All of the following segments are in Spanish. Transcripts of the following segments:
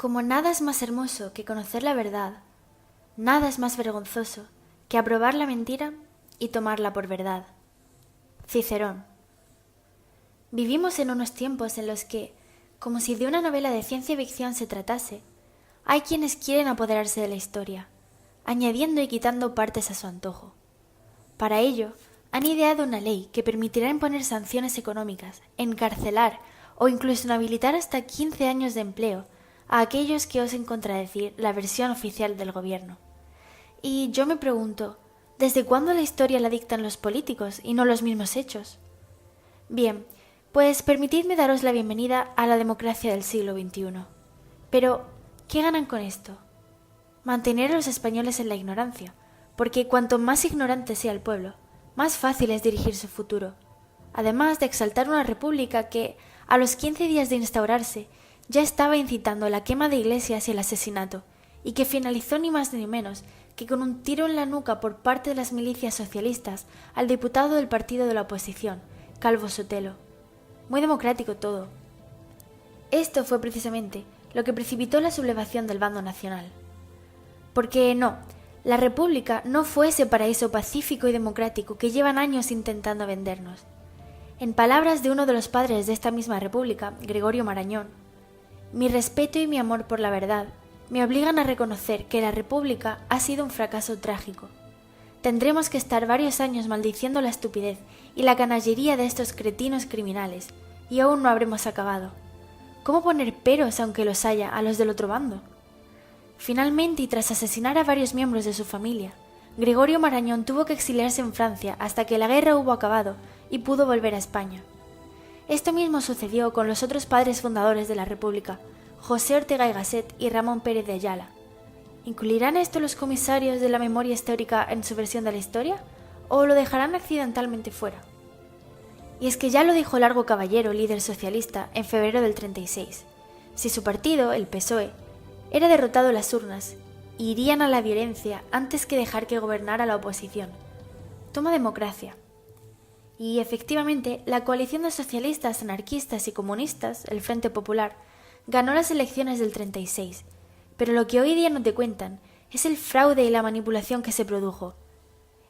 Como nada es más hermoso que conocer la verdad, nada es más vergonzoso que aprobar la mentira y tomarla por verdad. Cicerón. Vivimos en unos tiempos en los que, como si de una novela de ciencia ficción se tratase, hay quienes quieren apoderarse de la historia, añadiendo y quitando partes a su antojo. Para ello, han ideado una ley que permitirá imponer sanciones económicas, encarcelar o incluso inhabilitar hasta 15 años de empleo a aquellos que osen contradecir la versión oficial del gobierno. Y yo me pregunto, ¿desde cuándo la historia la dictan los políticos y no los mismos hechos? Bien, pues permitidme daros la bienvenida a la democracia del siglo XXI. Pero, ¿qué ganan con esto? Mantener a los españoles en la ignorancia, porque cuanto más ignorante sea el pueblo, más fácil es dirigir su futuro. Además de exaltar una república que, a los 15 días de instaurarse, ya estaba incitando la quema de iglesias y el asesinato, y que finalizó ni más ni menos que con un tiro en la nuca por parte de las milicias socialistas al diputado del partido de la oposición, Calvo Sotelo. Muy democrático todo. Esto fue precisamente lo que precipitó la sublevación del bando nacional. Porque no, la República no fue ese paraíso pacífico y democrático que llevan años intentando vendernos. En palabras de uno de los padres de esta misma República, Gregorio Marañón, mi respeto y mi amor por la verdad me obligan a reconocer que la República ha sido un fracaso trágico. Tendremos que estar varios años maldiciendo la estupidez y la canallería de estos cretinos criminales, y aún no habremos acabado. ¿Cómo poner peros, aunque los haya, a los del otro bando? Finalmente, y tras asesinar a varios miembros de su familia, Gregorio Marañón tuvo que exiliarse en Francia hasta que la guerra hubo acabado y pudo volver a España. Esto mismo sucedió con los otros padres fundadores de la República, José Ortega y Gasset y Ramón Pérez de Ayala. ¿Incluirán esto los comisarios de la memoria histórica en su versión de la historia o lo dejarán accidentalmente fuera? Y es que ya lo dijo Largo Caballero, líder socialista, en febrero del 36. Si su partido, el PSOE, era derrotado en las urnas, irían a la violencia antes que dejar que gobernara la oposición. Toma democracia. Y efectivamente, la coalición de socialistas, anarquistas y comunistas, el Frente Popular, ganó las elecciones del 36, pero lo que hoy día no te cuentan es el fraude y la manipulación que se produjo.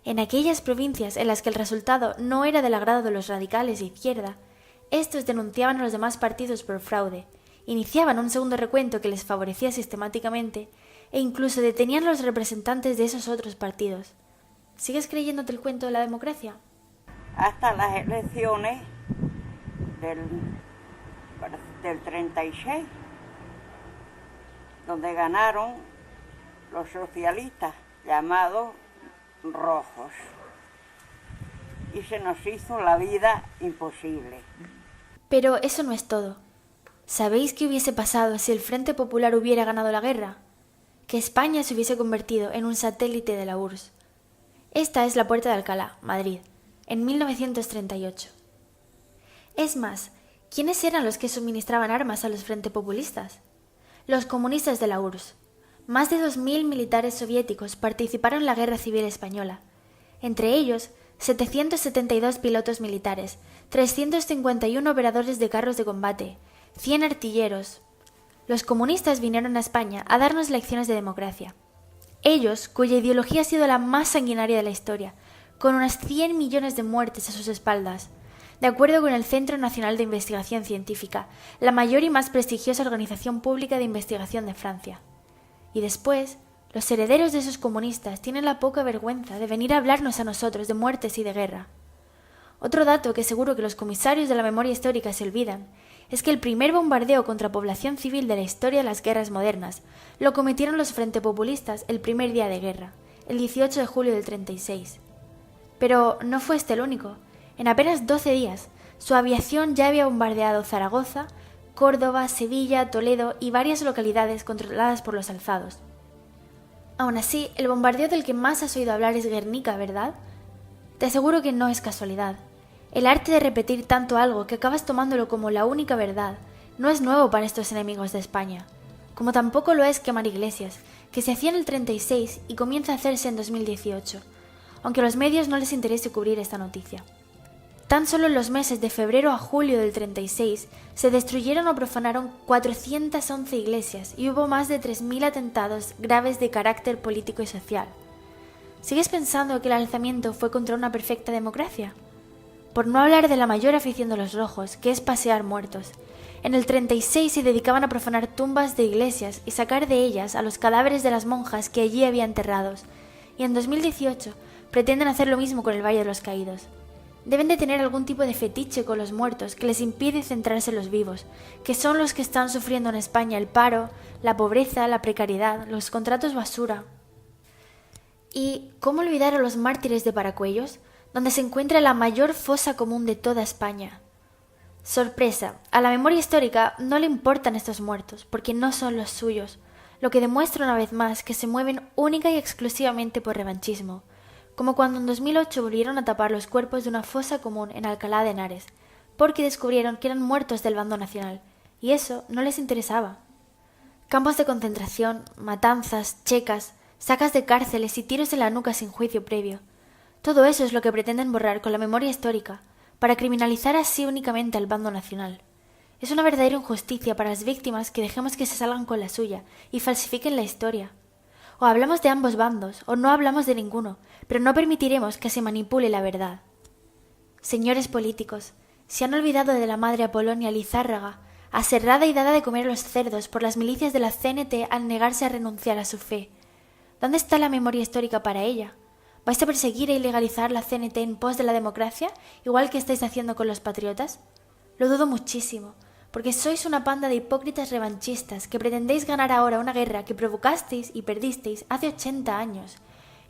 En aquellas provincias en las que el resultado no era del agrado de los radicales de izquierda, estos denunciaban a los demás partidos por fraude, iniciaban un segundo recuento que les favorecía sistemáticamente e incluso detenían a los representantes de esos otros partidos. ¿Sigues creyéndote el cuento de la democracia? Hasta las elecciones del 36, donde ganaron los socialistas llamados rojos, y se nos hizo la vida imposible. Pero eso no es todo. ¿Sabéis qué hubiese pasado si el Frente Popular hubiera ganado la guerra? Que España se hubiese convertido en un satélite de la URSS. Esta es la Puerta de Alcalá, Madrid, en 1938. Es más, ¿quiénes eran los que suministraban armas a los Frente Populistas? Los comunistas de la URSS. Más de 2.000 militares soviéticos participaron en la Guerra Civil Española. Entre ellos, 772 pilotos militares, 351 operadores de carros de combate, 100 artilleros. Los comunistas vinieron a España a darnos lecciones de democracia. Ellos, cuya ideología ha sido la más sanguinaria de la historia, con unas 100 millones de muertes a sus espaldas. De acuerdo con el Centro Nacional de Investigación Científica, la mayor y más prestigiosa organización pública de investigación de Francia. Y después, los herederos de esos comunistas tienen la poca vergüenza de venir a hablarnos a nosotros de muertes y de guerra. Otro dato que seguro que los comisarios de la memoria histórica se olvidan es que el primer bombardeo contra población civil de la historia de las guerras modernas lo cometieron los Frente Populistas el primer día de guerra, el 18 de julio del 36. Pero no fue este el único. En apenas 12 días, su aviación ya había bombardeado Zaragoza, Córdoba, Sevilla, Toledo y varias localidades controladas por los alzados. Aún así, el bombardeo del que más has oído hablar es Guernica, ¿verdad? Te aseguro que no es casualidad. El arte de repetir tanto algo que acabas tomándolo como la única verdad no es nuevo para estos enemigos de España, como tampoco lo es quemar iglesias, que se hacía en el 36 y comienza a hacerse en 2018, aunque a los medios no les interese cubrir esta noticia. Tan solo en los meses de febrero a julio del 36 se destruyeron o profanaron 411 iglesias y hubo más de 3.000 atentados graves de carácter político y social. ¿Sigues pensando que el alzamiento fue contra una perfecta democracia? Por no hablar de la mayor afición de los rojos, que es pasear muertos. En el 36 se dedicaban a profanar tumbas de iglesias y sacar de ellas a los cadáveres de las monjas que allí había enterrados, y en 2018 pretenden hacer lo mismo con el Valle de los Caídos. Deben de tener algún tipo de fetiche con los muertos que les impide centrarse en los vivos, que son los que están sufriendo en España el paro, la pobreza, la precariedad, los contratos basura. ¿Y cómo olvidar a los mártires de Paracuellos, donde se encuentra la mayor fosa común de toda España? Sorpresa, a la memoria histórica no le importan estos muertos, porque no son los suyos, lo que demuestra una vez más que se mueven única y exclusivamente por revanchismo, como cuando en 2008 volvieron a tapar los cuerpos de una fosa común en Alcalá de Henares, porque descubrieron que eran muertos del bando nacional, y eso no les interesaba. Campos de concentración, matanzas, checas, sacas de cárceles y tiros en la nuca sin juicio previo. Todo eso es lo que pretenden borrar con la memoria histórica, para criminalizar así únicamente al bando nacional. Es una verdadera injusticia para las víctimas que dejemos que se salgan con la suya y falsifiquen la historia. O hablamos de ambos bandos, o no hablamos de ninguno, pero no permitiremos que se manipule la verdad. Señores políticos, se han olvidado de la madre Apolonia Lizárraga, aserrada y dada de comer a los cerdos por las milicias de la CNT al negarse a renunciar a su fe. ¿Dónde está la memoria histórica para ella? ¿Vais a perseguir e ilegalizar la CNT en pos de la democracia, igual que estáis haciendo con los patriotas? Lo dudo muchísimo, porque sois una panda de hipócritas revanchistas que pretendéis ganar ahora una guerra que provocasteis y perdisteis hace 80 años,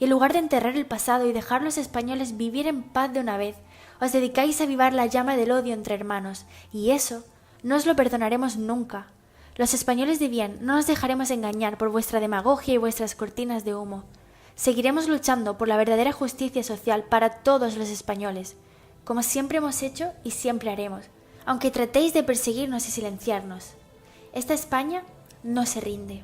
y en lugar de enterrar el pasado y dejar a los españoles vivir en paz de una vez, os dedicáis a avivar la llama del odio entre hermanos, y eso no os lo perdonaremos nunca. Los españoles de bien no nos dejaremos engañar por vuestra demagogia y vuestras cortinas de humo. Seguiremos luchando por la verdadera justicia social para todos los españoles, como siempre hemos hecho y siempre haremos, aunque tratéis de perseguirnos y silenciarnos. Esta España no se rinde.